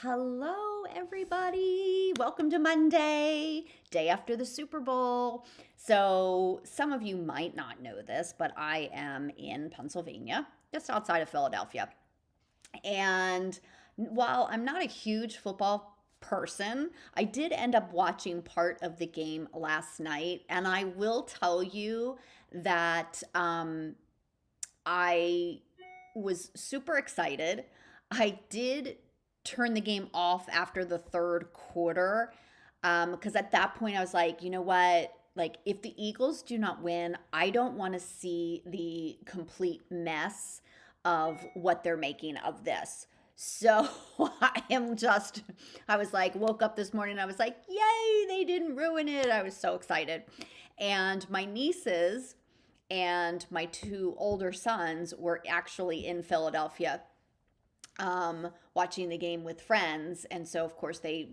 Hello, everybody. Welcome to Monday, day after the Super Bowl. So, some of you might not know this, but I am in Pennsylvania, just outside of Philadelphia. And while I'm not a huge football person, I did end up watching part of the game last night. And I will tell you that I was super excited. I did turn the game off after the third quarter because at that point I was like, you know what? Like, if the Eagles do not win, I don't want to see the complete mess of what they're making of this. So I was like, woke up this morning, I was like, yay, they didn't ruin it. I was so excited. And my nieces and my two older sons were actually in Philadelphia watching the game with friends. And so, of course, they,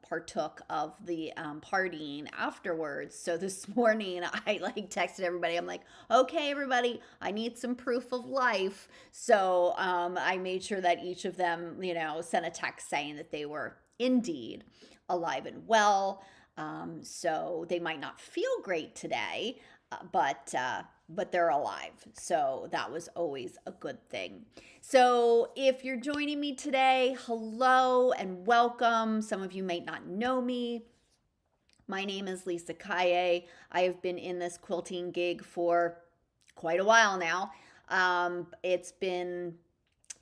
partook of the partying afterwards. So this morning, I like texted everybody. I'm like, okay, everybody, I need some proof of life. So I made sure that each of them, sent a text saying that they were indeed alive and well. So they might not feel great today, but they're alive. So that was always a good thing. So if you're joining me today, hello and welcome. Some of you may not know me. My name is Lisa Kaye. I have been in this quilting gig for quite a while now. It's been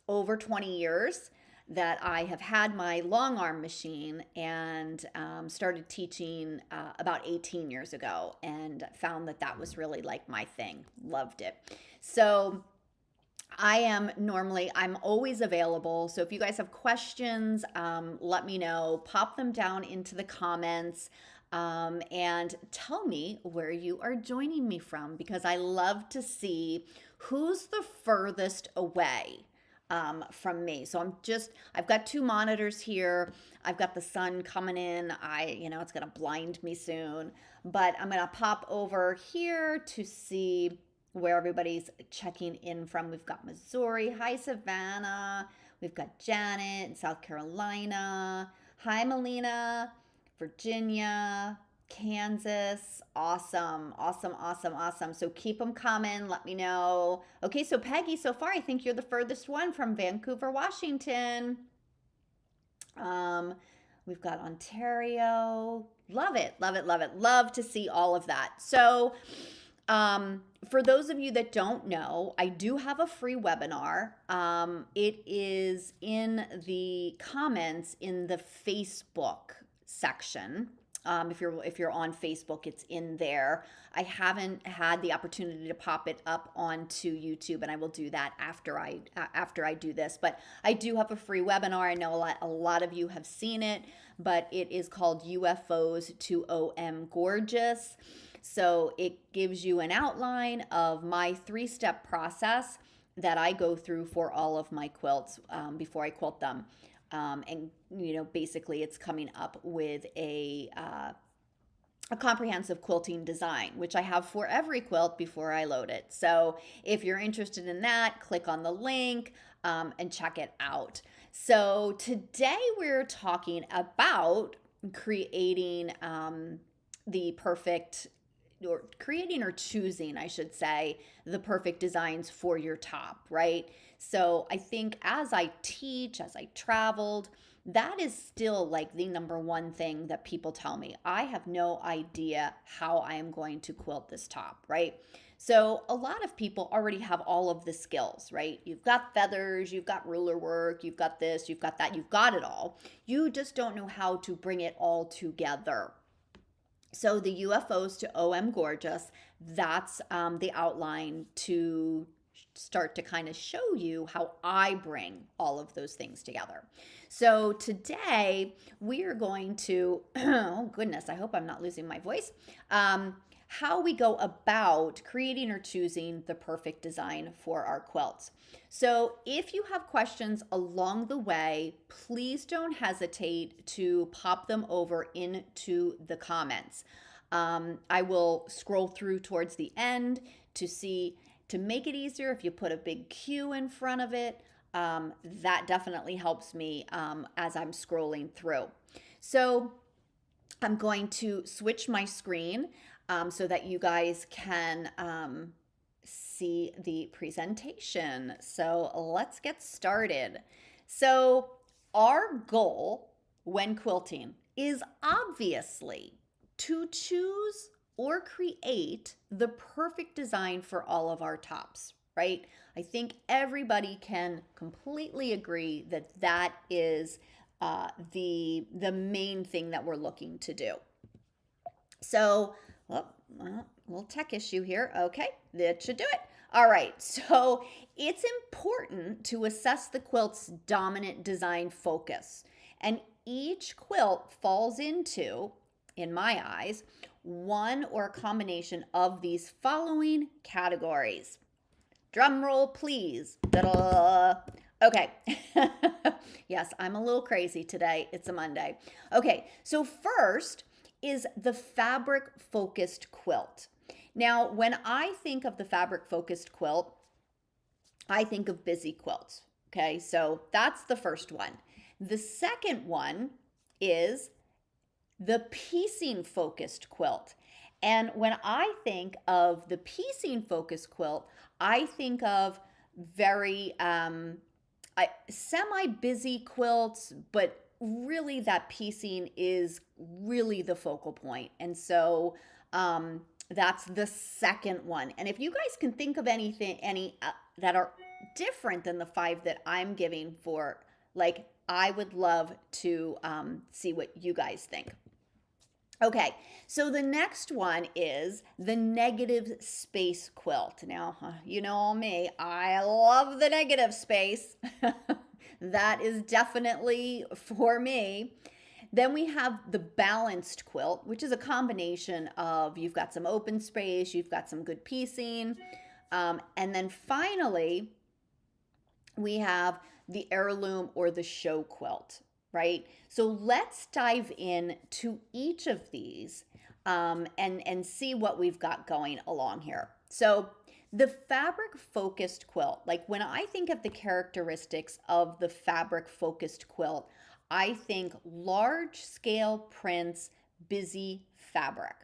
over 20 years that I have had my long arm machine and started teaching about 18 years ago and found that that was really like my thing. Loved it. So I'm always available. So if you guys have questions, let me know. Pop them down into the comments and tell me where you are joining me from because I love to see who's the furthest away from me. So I've got two monitors here. I've got the sun coming in. It's going to blind me soon, but I'm going to pop over here to see where everybody's checking in from. We've got Missouri. Hi, Savannah. We've got Janet in South Carolina. Hi, Melina. Virginia. Kansas. Awesome. Awesome. Awesome. Awesome. So keep them coming. Let me know. Okay, so Peggy, so far, I think you're the furthest one from Vancouver, Washington. We've got Ontario. Love it. Love it. Love it. Love to see all of that. So, for those of you that don't know, I do have a free webinar. It is in the comments in the Facebook section. If you're on Facebook, it's in there. I haven't had the opportunity to pop it up onto YouTube, and I will do that after I do this. But I do have a free webinar. I know a lot of you have seen it, but it is called UFOs to OM Gorgeous. So it gives you an outline of my 3-step process that I go through for all of my quilts before I quilt them. And basically it's coming up with a comprehensive quilting design, which I have for every quilt before I load it. So if you're interested in that, click on the link and check it out. So today we're talking about creating the perfect or creating or choosing, I should say, the perfect designs for your top, right? So I think as I teach, as I traveled, that is still like the number one thing that people tell me. I have no idea how I am going to quilt this top, right? So a lot of people already have all of the skills, right? You've got feathers, you've got ruler work, you've got this, you've got that, you've got it all. You just don't know how to bring it all together. So the UFOs to OM Gorgeous, that's the outline to start to kind of show you how I bring all of those things together. So today we are going to, oh goodness, I hope I'm not losing my voice. How we go about creating or choosing the perfect design for our quilts. So if you have questions along the way, please don't hesitate to pop them over into the comments. I will scroll through towards the end to make it easier if you put a big Q in front of it. that definitely helps me as I'm scrolling through. So I'm going to switch my screen so that you guys can see the presentation. So let's get started. So our goal when quilting is obviously to choose or create the perfect design for all of our tops, right? I think everybody can completely agree that that is the main thing that we're looking to do. So, oh, little tech issue here. Okay, that should do it. All right, so it's important to assess the quilt's dominant design focus. And each quilt falls into, in my eyes, one or a combination of these following categories. Drum roll, please. Da-da. Okay. Yes, I'm a little crazy today. It's a Monday. Okay, so first is the fabric focused quilt. Now, when I think of the fabric focused quilt, I think of busy quilts. Okay, so that's the first one. The second one is the piecing focused quilt. And when I think of the piecing focused quilt, I think of very semi busy quilts, but really that piecing is really the focal point. And so that's the second one. And if you guys can think of any that are different than the five that I'm giving for, like, I would love to see what you guys think. Okay, so the next one is the negative space quilt. Now, you know me, I love the negative space. That is definitely for me. Then we have the balanced quilt, which is a combination of you've got some open space, you've got some good piecing. And then finally, we have the heirloom or the show quilt, right? So let's dive in to each of these and see what we've got going along here. So the fabric focused quilt, like when I think of the characteristics of the fabric focused quilt, I think large scale prints, busy fabric.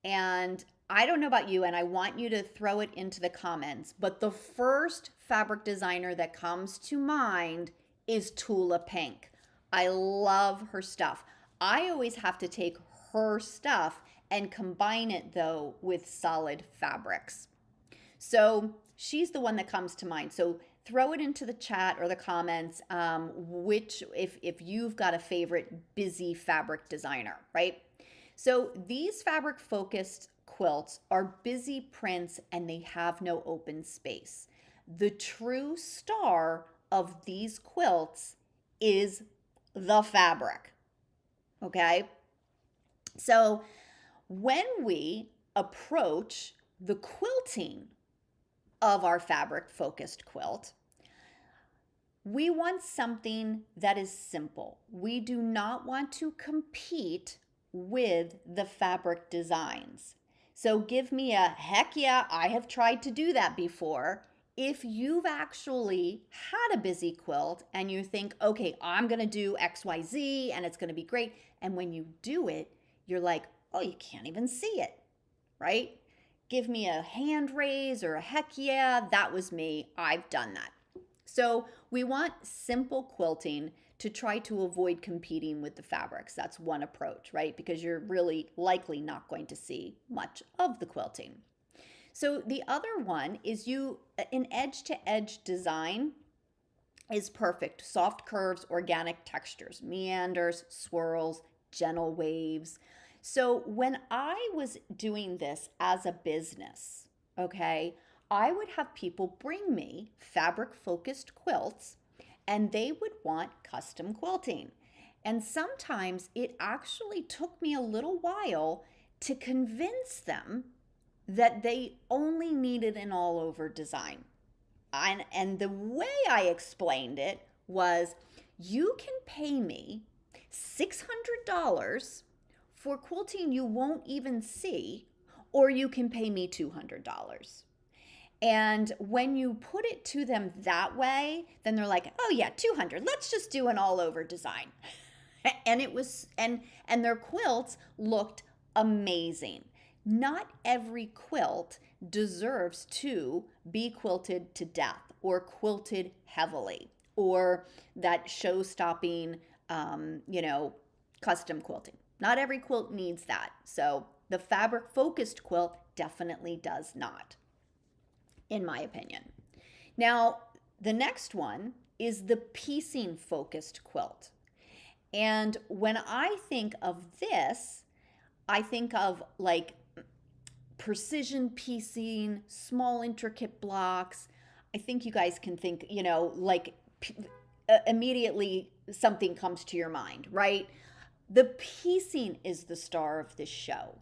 And I don't know about you, and I want you to throw it into the comments, but the first fabric designer that comes to mind is Tula Pink. I love her stuff. I always have to take her stuff and combine it, though, with solid fabrics. So she's the one that comes to mind. So throw it into the chat or the comments, if you've got a favorite busy fabric designer, right? So these fabric focused quilts are busy prints and they have no open space. The true star of these quilts is the fabric. Okay? So when we approach the quilting of our fabric focused quilt, we want something that is simple. We do not want to compete with the fabric designs. So give me a heck yeah, I have tried to do that before. If you've actually had a busy quilt and you think, okay, I'm going to do XYZ and it's going to be great. And when you do it, you're like, oh, you can't even see it, right? Give me a hand raise or a heck yeah, that was me. I've done that. So we want simple quilting to try to avoid competing with the fabrics. That's one approach, right? Because you're really likely not going to see much of the quilting. So the other one is an edge-to-edge design is perfect. Soft curves, organic textures, meanders, swirls, gentle waves. So when I was doing this as a business, okay, I would have people bring me fabric-focused quilts and they would want custom quilting. And sometimes it actually took me a little while to convince them that they only needed an all-over design. And the way I explained it was, you can pay me $600 for quilting you won't even see, or you can pay me $200. And when you put it to them that way, then they're like, "Oh yeah, 200. Let's just do an all over design." And it was and their quilts looked amazing. Not every quilt deserves to be quilted to death or quilted heavily or that show-stopping you know, custom quilting. Not every quilt needs that. So the fabric focused quilt definitely does not, in my opinion. Now, the next one is the piecing focused quilt. And when I think of this, I think of like precision piecing, small intricate blocks. I think you guys can think, you know, like immediately something comes to your mind, right? The piecing is the star of this show.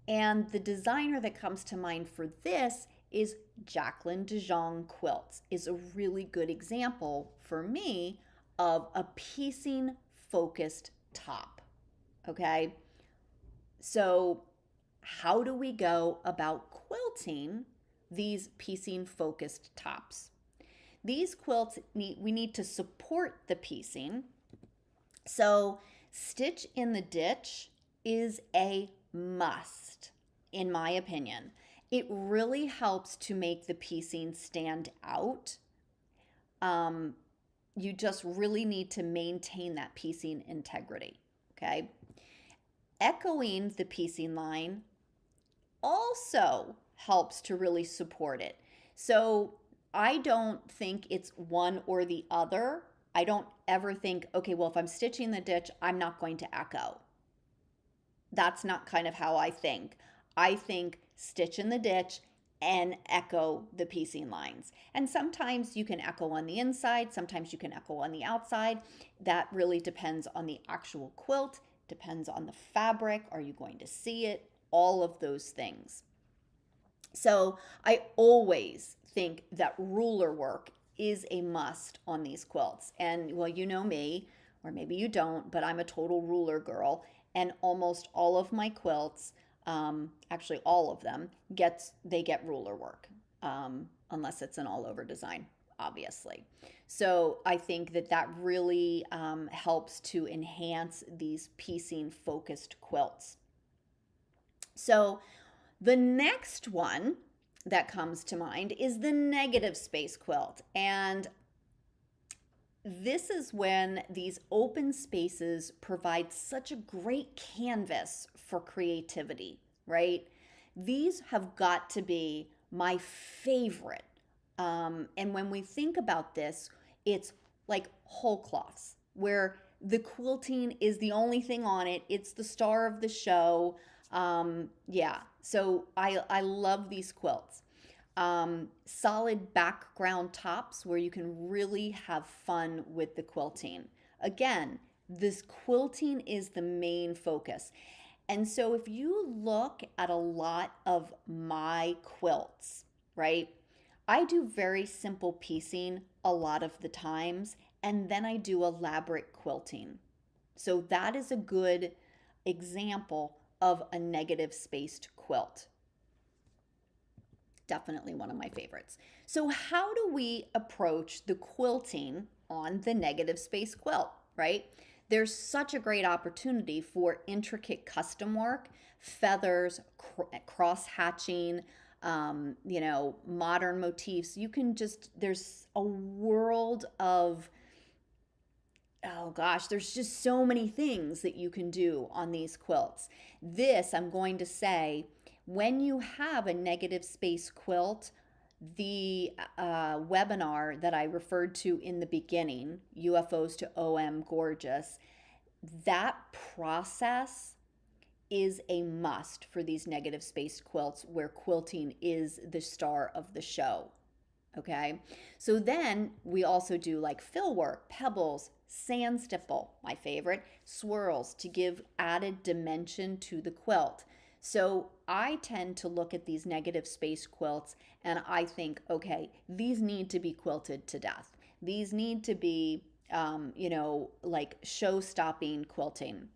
And the designer that comes to mind for this is Jacqueline de Jong Quilts, is a really good example for me of a piecing focused top. Okay. So, how do we go about quilting these piecing focused tops? These quilts we need to support the piecing. So, stitch in the ditch is a must, in my opinion. It really helps to make the piecing stand out. Um, you just really need to maintain that piecing integrity. Okay. Echoing the piecing line also helps to really support it. So I don't think it's one or the other. I don't ever think, okay, well, if I'm stitching the ditch, I'm not going to echo. That's not kind of how I think. I think stitch in the ditch and echo the piecing lines. And sometimes you can echo on the inside, sometimes you can echo on the outside. That really depends on the actual quilt, depends on the fabric. Are you going to see it? All of those things. So I always think that ruler work is a must on these quilts. And well, you know me, or maybe you don't, but I'm a total ruler girl. And almost all of my quilts, actually all of them, they get ruler work, unless it's an all over design, obviously. So I think that that really helps to enhance these piecing focused quilts. So the next one that comes to mind is the negative space quilt. And this is when these open spaces provide such a great canvas for creativity, right? These have got to be my favorite. And when we think about this, it's like whole cloths, where the quilting is the only thing on it. It's the star of the show. Yeah, so I love these quilts. Solid background tops where you can really have fun with the quilting. Again, this quilting is the main focus. And so if you look at a lot of my quilts, right? I do very simple piecing a lot of the times, and then I do elaborate quilting. So that is a good example of a negative spaced quilt. Definitely one of my favorites. So how do we approach the quilting on the negative space quilt, right? There's such a great opportunity for intricate custom work, feathers, cross hatching, you know, modern motifs. You can just, there's a world of, oh gosh, there's just so many things that you can do on these quilts. This, I'm going to say, when you have a negative space quilt, the webinar that I referred to in the beginning, UFOs to OM Gorgeous, that process is a must for these negative space quilts where quilting is the star of the show. Okay, so then we also do like fill work, pebbles, sand stipple, my favorite, swirls to give added dimension to the quilt. So I tend to look at these negative space quilts and I think, okay, these need to be quilted to death. These need to be, you know, like show stopping quilting.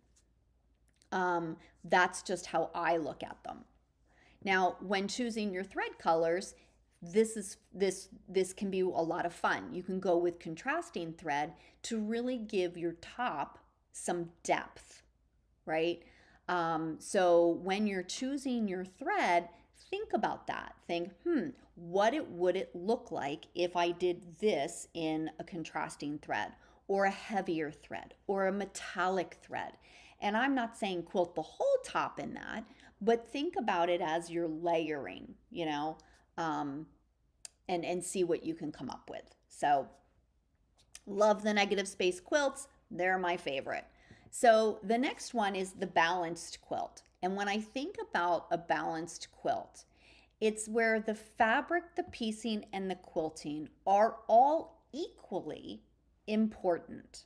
That's just how I look at them. Now, when choosing your thread colors, this can be a lot of fun. You can go with contrasting thread to really give your top some depth, right? So when you're choosing your thread, think about that. Think, would it look like if I did this in a contrasting thread or a heavier thread or a metallic thread? And I'm not saying quilt the whole top in that, but think about it as you're layering, um, and see what you can come up with. So love the negative space quilts. They're my favorite. So the next one is the balanced quilt. And when I think about a balanced quilt, it's where the fabric, the piecing, and the quilting are all equally important.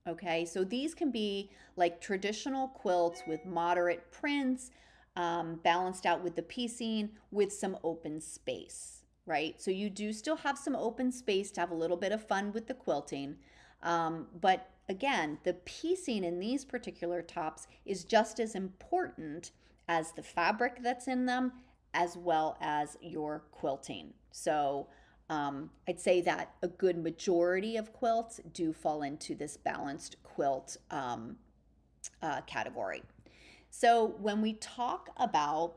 Okay, so these can be like traditional quilts with moderate prints, balanced out with the piecing with some open space, right? So you do still have some open space to have a little bit of fun with the quilting. But again, the piecing in these particular tops is just as important as the fabric that's in them, as well as your quilting. So I'd say that a good majority of quilts do fall into this balanced quilt category. So when we talk about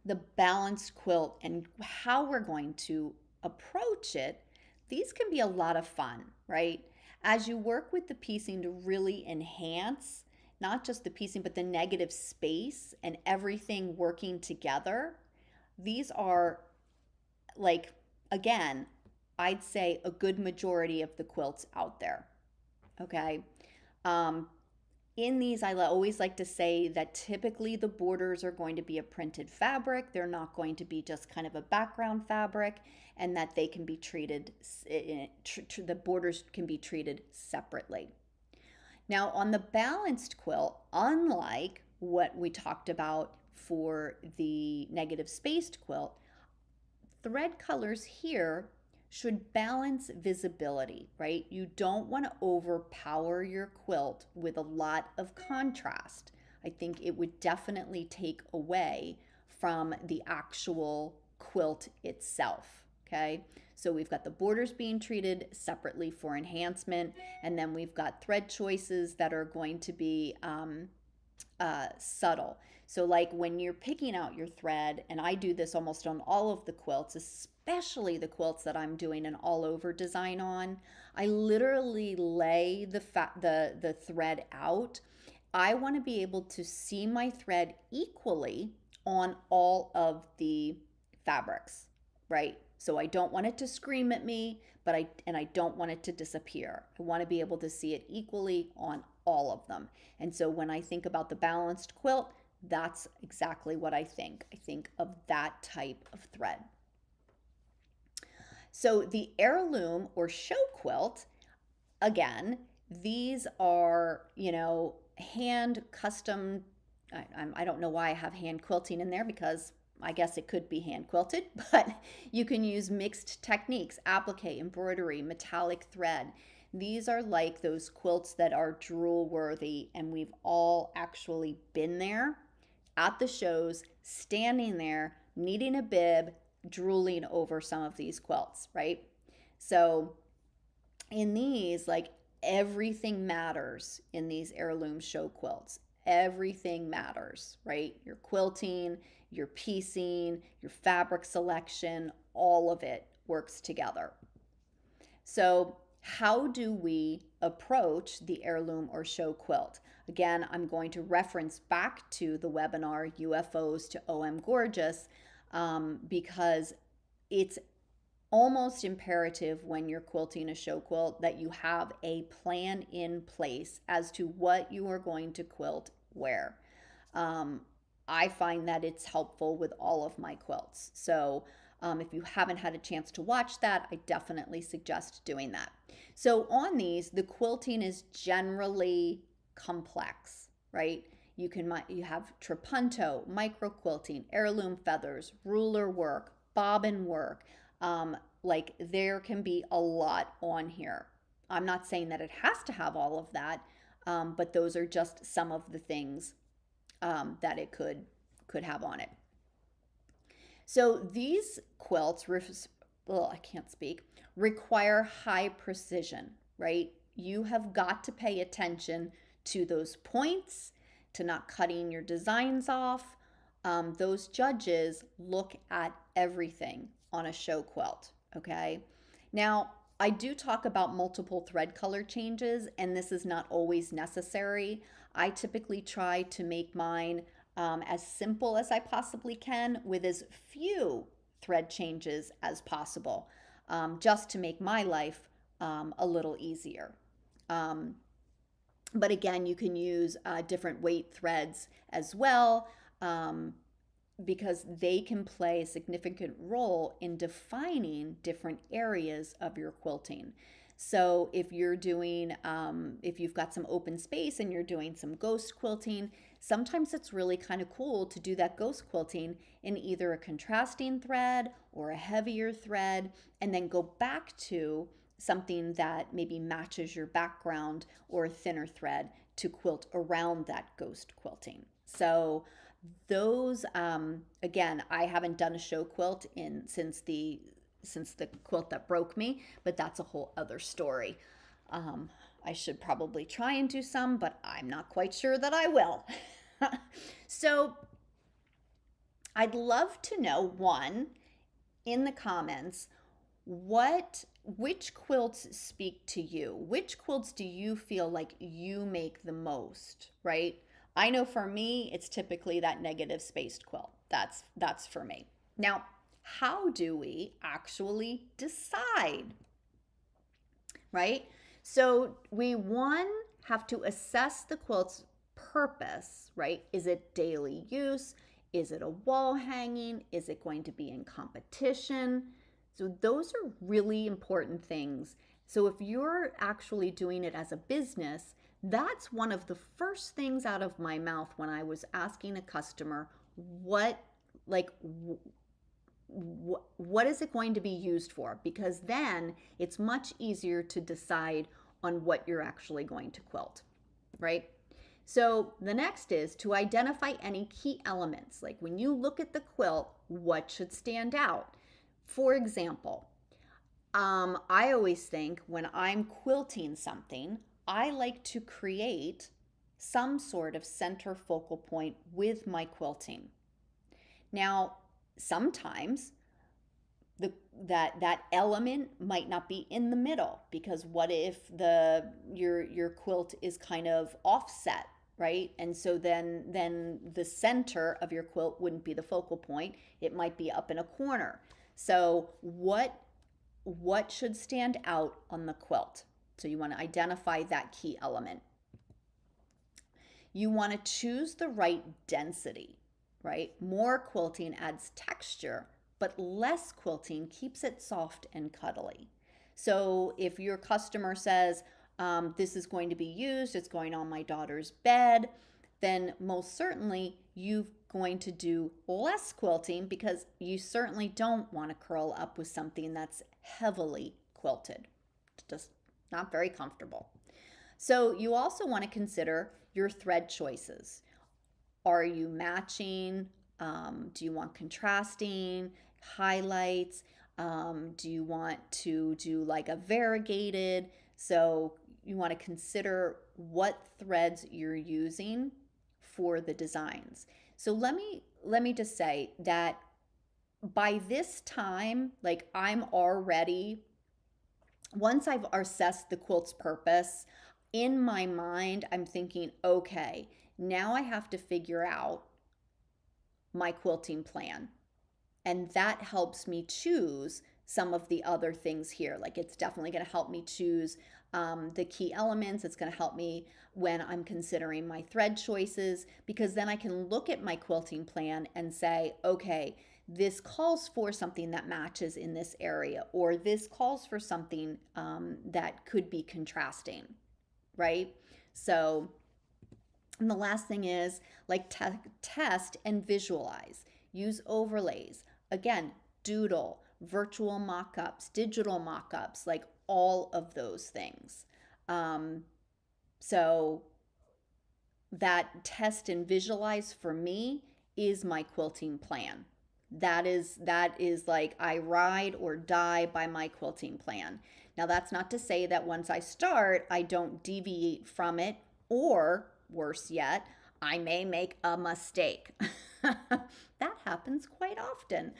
the balanced quilt and how we're going to approach it, these can be a lot of fun, right? As you work with the piecing to really enhance not just the piecing, but the negative space and everything working together, these are like, again, I'd say a good majority of the quilts out there. Okay. Um, in these, I always like to say that typically the borders are going to be a printed fabric. They're not going to be just kind of a background fabric, and that they can be treated, the borders can be treated separately. Now, on the balanced quilt, unlike what we talked about for the negative spaced quilt, thread colors here should balance visibility, right? You don't want to overpower your quilt with a lot of contrast. I think it would definitely take away from the actual quilt itself, okay? So we've got the borders being treated separately for enhancement, and then we've got thread choices that are going to be subtle. So, like when you're picking out your thread, and I do this almost on all of the quilts, especially the quilts that I'm doing an all over design on, I literally lay the thread out. I want to be able to see my thread equally on all of the fabrics, right? So I don't want it to scream at me, but I don't want it to disappear. I want to be able to see it equally on all of them. And so when I think about the balanced quilt, that's exactly what I think. I think of that type of thread. So the heirloom or show quilt, again, these are, hand custom. I don't know why I have hand quilting in there, because I guess it could be hand quilted, but you can use mixed techniques, applique, embroidery, metallic thread. These are like those quilts that are drool worthy, and we've all actually been there at the shows, standing there, needing a bib, drooling over some of these quilts, right? So in these, like, everything matters in these heirloom show quilts. Everything matters, right? Your quilting, your piecing, your fabric selection, all of it works together. So how do we approach the heirloom or show quilt? Again, I'm going to reference back to the webinar UFOs to OM Gorgeous, because it's almost imperative when you're quilting a show quilt that you have a plan in place as to what you are going to quilt where. I find that it's helpful with all of my quilts. So if you haven't had a chance to watch that, I definitely suggest doing that. So on these, the quilting is generally complex, right? You have trapunto, micro quilting, heirloom feathers, ruler work, bobbin work. Like there can be a lot on here. I'm not saying that it has to have all of that, but those are just some of the things that it could have on it. So these quilts, I can't speak, require high precision, right? You have got to pay attention to those points, to not cutting your designs off. Those judges look at everything on a show quilt, okay? Now, I do talk about multiple thread color changes, and this is not always necessary. I typically try to make mine as simple as I possibly can with as few thread changes as possible, just to make my life a little easier. Um, but again, you can use different weight threads as well, um, because they can play a significant role in defining different areas of your quilting. So if you're doing, if you've got some open space and you're doing some ghost quilting, sometimes it's really kind of cool to do that ghost quilting in either a contrasting thread or a heavier thread, and then go back to something that maybe matches your background or a thinner thread to quilt around that ghost quilting. So those, again, I haven't done a show quilt in since the quilt that broke me, but that's a whole other story. um, I should probably try and do some, but I'm not quite sure that I will. So I'd love to know, one, in the comments, which quilts speak to you? Which quilts do you feel like you make the most, right? I know for me, it's typically that negative spaced quilt. That's for me. Now, how do we actually decide, right? So we, one, have to assess the quilt's purpose, right? Is it daily use? Is it a wall hanging? Is it going to be in competition? So those are really important things. So if you're actually doing it as a business, that's one of the first things out of my mouth when I was asking a customer, what, like, what is it going to be used for? Because then it's much easier to decide on what you're actually going to quilt, right? So the next is to identify any key elements. Like when you look at the quilt, what should stand out? For example, I always think when I'm quilting something, I like to create some sort of center focal point with my quilting. Now, sometimes that element might not be in the middle, because what if your quilt is kind of offset, right? And so then the center of your quilt wouldn't be the focal point. It might be up in a corner. So what should stand out on the quilt? So you want to identify that key element. You want to choose the right density, right? More quilting adds texture, but less quilting keeps it soft and cuddly. So if your customer says, this is going to be used, it's going on my daughter's bed, then most certainly you're going to do less quilting, because you certainly don't want to curl up with something that's heavily quilted. It's just not very comfortable. So you also want to consider your thread choices. Are you matching? Do you want contrasting, highlights? Do you want to do like a variegated? So you want to consider what threads you're using for the designs. So let me just say that by this time, like I'm already, once I've assessed the quilt's purpose, in my mind, I'm thinking, okay, now I have to figure out my quilting plan. And that helps me choose some of the other things here. Like it's definitely going to help me choose the key elements. It's going to help me when I'm considering my thread choices, because then I can look at my quilting plan and say, okay, this calls for something that matches in this area, or this calls for something that could be contrasting, right? So, and the last thing is like test and visualize. Use overlays. Again, doodle, virtual mock-ups, digital mock-ups, like all of those things. So that test and visualize for me is my quilting plan. That is like I ride or die by my quilting plan. Now that's not to say that once I start, I don't deviate from it, or worse yet, I may make a mistake. That happens quite often.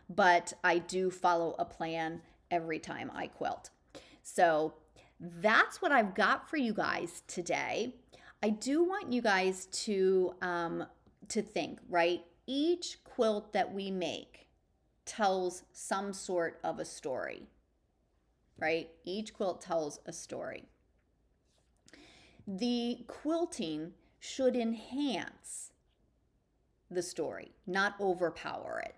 But I do follow a plan every time I quilt. So that's what I've got for you guys today. I do want you guys to think, right? Each quilt that we make tells some sort of a story, right? Each quilt tells a story. The quilting should enhance the story, not overpower it.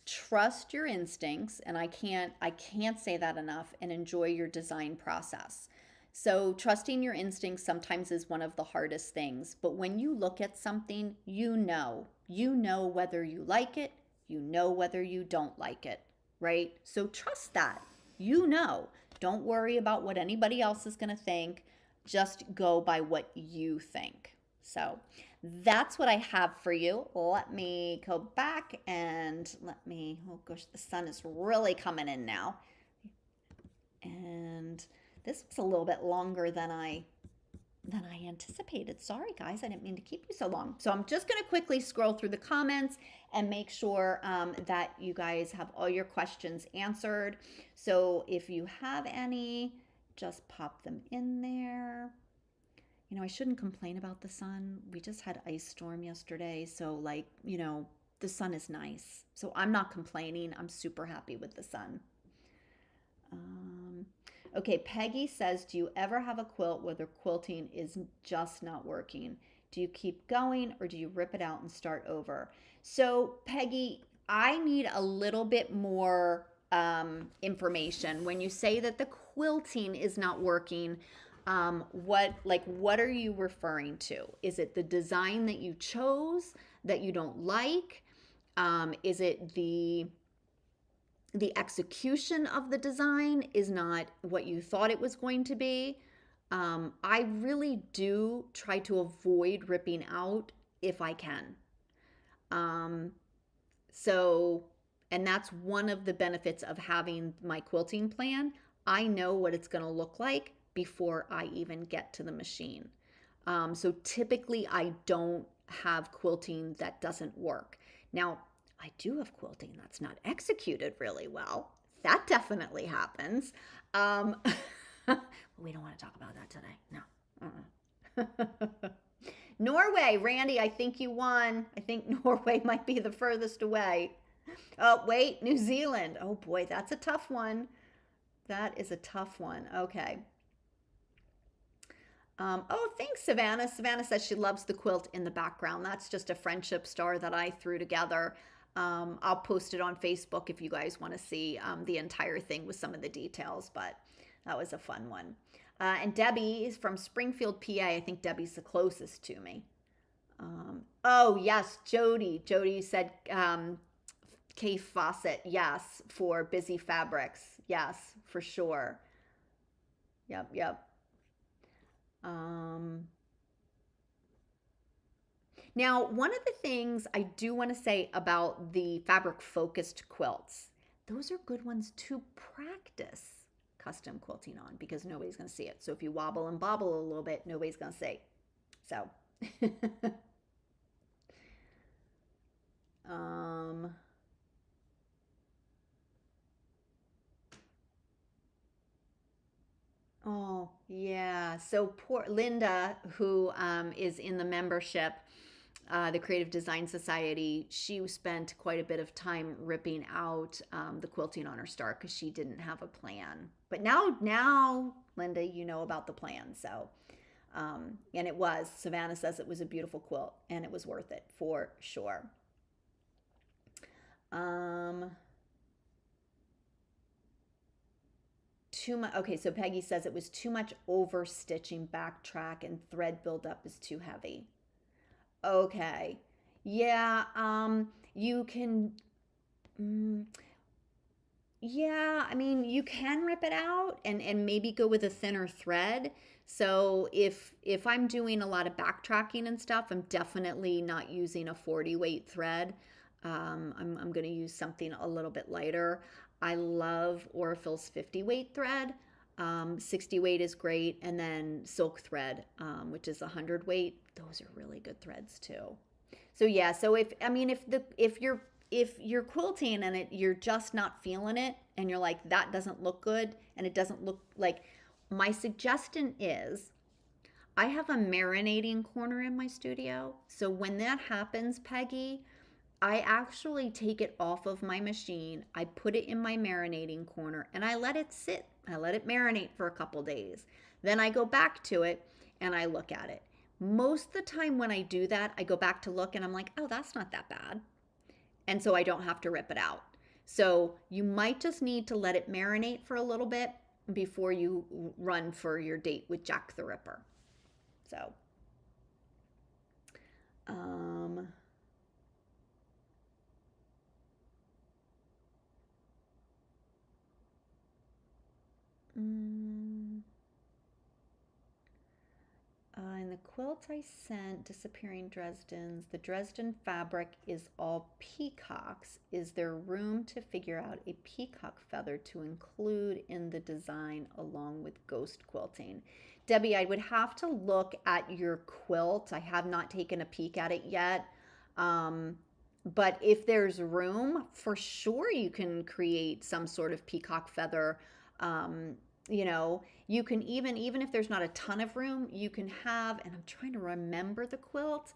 Trust your instincts, and I can't say that enough, and enjoy your design process. So trusting your instincts sometimes is one of the hardest things, but when you look at something, you know whether you like it, you know whether you don't like it, right? So trust that. You know. Don't worry about what anybody else is going to think. Just go by what you think. So that's what I have for you. Let me go back and oh gosh, the sun is really coming in now. And this was a little bit longer than I anticipated. Sorry guys, I didn't mean to keep you so long. So I'm just going to quickly scroll through the comments and make sure that you guys have all your questions answered. So if you have any, just pop them in there. I shouldn't complain about the sun. We just had ice storm yesterday. So the sun is nice. So I'm not complaining. I'm super happy with the sun. Okay, Peggy says, do you ever have a quilt where the quilting is just not working? Do you keep going or do you rip it out and start over? So Peggy, I need a little bit more information. When you say that the quilting is not working, what are you referring to? Is it the design that you chose that you don't like? Is it the execution of the design is not what you thought it was going to be? I really do try to avoid ripping out if I can. And that's one of the benefits of having my quilting plan. I know what it's going to look like before I even get to the machine. So typically I don't have quilting that doesn't work. Now, I do have quilting that's not executed really well. That definitely happens. We don't want to talk about that today. No. Norway, Randy, I think you won. I think Norway might be the furthest away. Oh, wait, New Zealand. Oh boy, that's a tough one. That is a tough one. Okay. Oh, thanks, Savannah. Savannah says she loves the quilt in the background. That's just a friendship star that I threw together. I'll post it on Facebook if you guys want to see the entire thing with some of the details, but that was a fun one. And Debbie is from Springfield, PA. I think Debbie's the closest to me. Oh, yes, Jody. Jody said Kay Fawcett, yes, for Busy Fabrics. Yes, for sure. Yep. Now, one of the things I do want to say about the fabric focused quilts, those are good ones to practice custom quilting on because nobody's going to see it. So if you wobble and bobble a little bit, nobody's going to see. So, oh, yeah. So poor Linda, who is in the membership, the Creative Design Society, she spent quite a bit of time ripping out the quilting on her start because she didn't have a plan. But now, Linda, you know about the plan. So, and Savannah says it was a beautiful quilt and it was worth it for sure. Too much. Okay, so Peggy says it was too much over stitching, backtrack, and thread buildup is too heavy. Okay. Yeah, you can Yeah, I mean, you can rip it out and maybe go with a thinner thread. So if I'm doing a lot of backtracking and stuff, I'm definitely not using a 40 weight thread. I'm going to use something a little bit lighter. I love Orifil's 50 weight thread. 60 weight is great, and then silk thread, which is 100 weight. Those are really good threads too. So yeah, so if I mean if you're quilting and you're just not feeling it and you're like that doesn't look good and it doesn't look like, my suggestion is I have a marinating corner in my studio. So when that happens, Peggy, I actually take it off of my machine. I put it in my marinating corner and I let it sit. I let it marinate for a couple days. Then I go back to it and I look at it. Most of the time when I do that, I go back to look and I'm like, oh, that's not that bad. And so I don't have to rip it out. So you might just need to let it marinate for a little bit before you run for your date with Jack the Ripper. So, um, mm, in the quilt I sent, Disappearing Dresdens, the Dresden fabric is all peacocks. Is there room to figure out a peacock feather to include in the design along with ghost quilting? Debbie, I would have to look at your quilt. I have not taken a peek at it yet. Um, but if there's room, for sure you can create some sort of peacock feather. Um, you know, you can even if there's not a ton of room, you can have, and I'm trying to remember the quilt.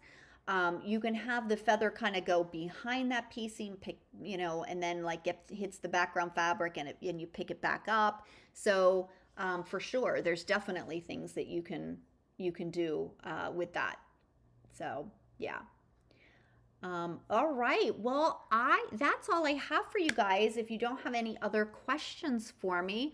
You can have the feather kind of go behind that piecing, pick, and then like hits the background fabric and you pick it back up. So for sure, there's definitely things that you can do with that. So yeah. All right. Well, I that's all I have for you guys. If you don't have any other questions for me,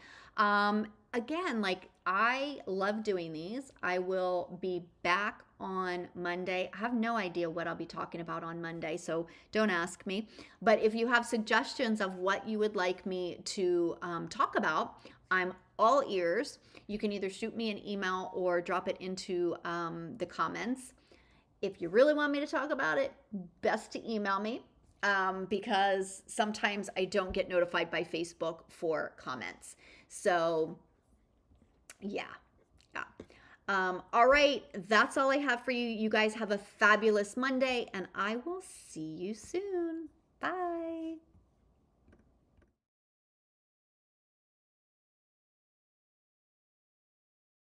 again, like I love doing these. I will be back on Monday. I have no idea what I'll be talking about on Monday, so don't ask me. But if you have suggestions of what you would like me to talk about, I'm all ears. You can either shoot me an email or drop it into the comments. If you really want me to talk about it, best to email me, because sometimes I don't get notified by Facebook for comments. So, yeah. Yeah. All right. That's all I have for you. You guys have a fabulous Monday, and I will see you soon. Bye.